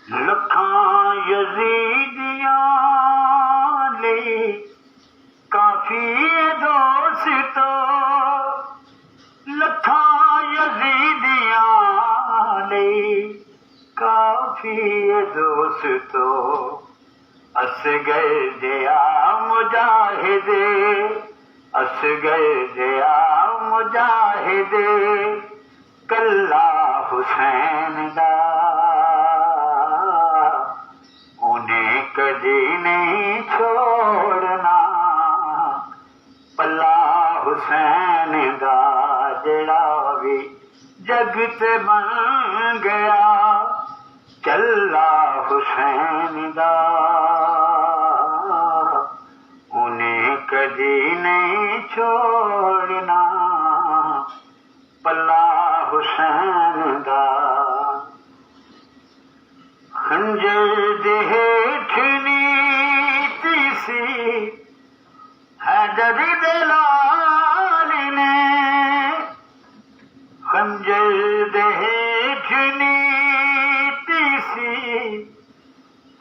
لکھاں یزیدیاں لئی کافی دوستو، لکھاں یزیدیاں لئی کافی دوستو، اصغر جیا مجاہد، اصغر جیا مجاہد، کلا حسین دا انہیں کدی نہیں چھوڑنا، پلا حسین دا جڑا بھی جگ تے بن گیا، چلا حسین دا انہیں کدی نہیں چھوڑنا، پلا حسین دا۔ خنجر دے ہیٹھ نیتی سی حیدر دے لال نے، خنجر دے ہیٹھ نیتی سی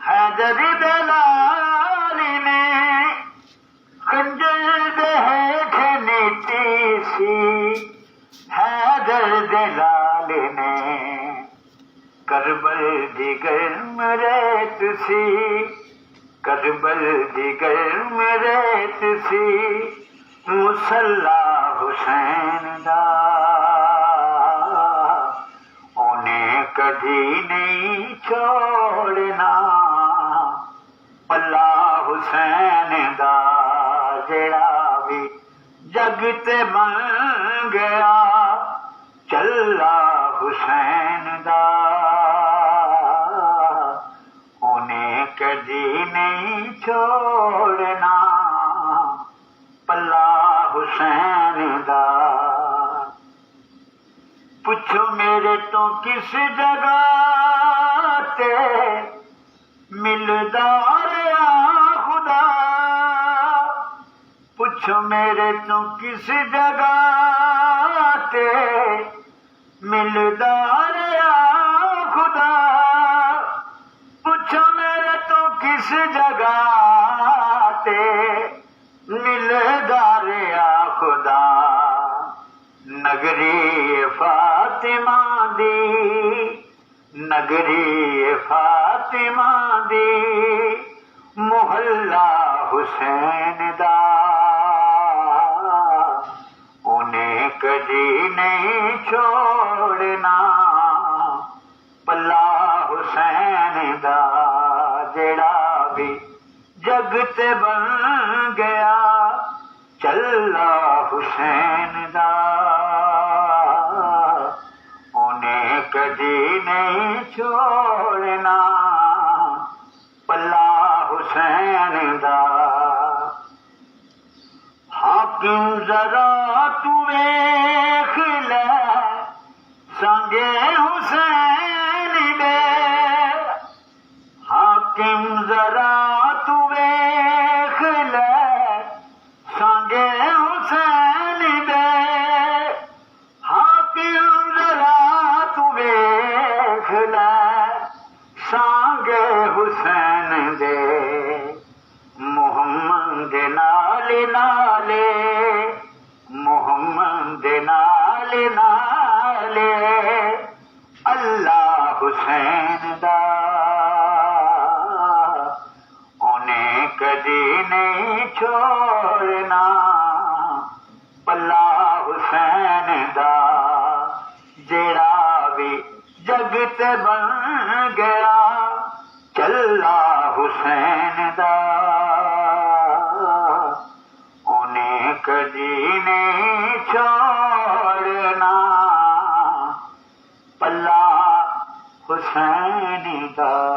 حیدر دے لال نے، خنجر دے ہیٹھ نیتی سی حیدر دے لال نے، کربل دی گرم ریت سی، کربل دی گرم ریت سی، مصلا حسین دا انہیں کدی نہیں چھوڑنا، پلا حسین دا جڑا بھی جگ تے بن گیا، چلا حسین دا انہیں کدی نہیں چھوڑنا، پلا حسین دا۔ پوچھو میرے تو کس جگہ تے ملدا رہیا خدا، پوچھو میرے تو کس جگہ تے ملدا رہیا خدا، پوچھو میرے تو کس جگہ تے ملدا رہیا خدا، نگری فاطمہ دی، نگری فاطمہ دی، محلہ حسین دا انہیں کدی نہیں چھوڑنا، پلا حسین دا جڑا بھی جگ تے بن گیا، چلا حسین دا انہیں کدی نہیں چھوڑنا، پلا حسین دا۔ حاکم ذرا تو ویکھ لے سانگے حسین دے، حاکم ذرا تو ویکھ لے سانگے حسین دے، حاکم ذرا تو ویکھ لے سانگے حسین دے، محمد نالے نالے، محمد نالے نالے، اللہ حسین دا انہیں کدی نہیں چھوڑنا، پلا حسین دا جڑا بھی جگ تے بن گیا، چلا حسین دا انہیں کدی نہیں چھوڑنا، پلا حسین دا۔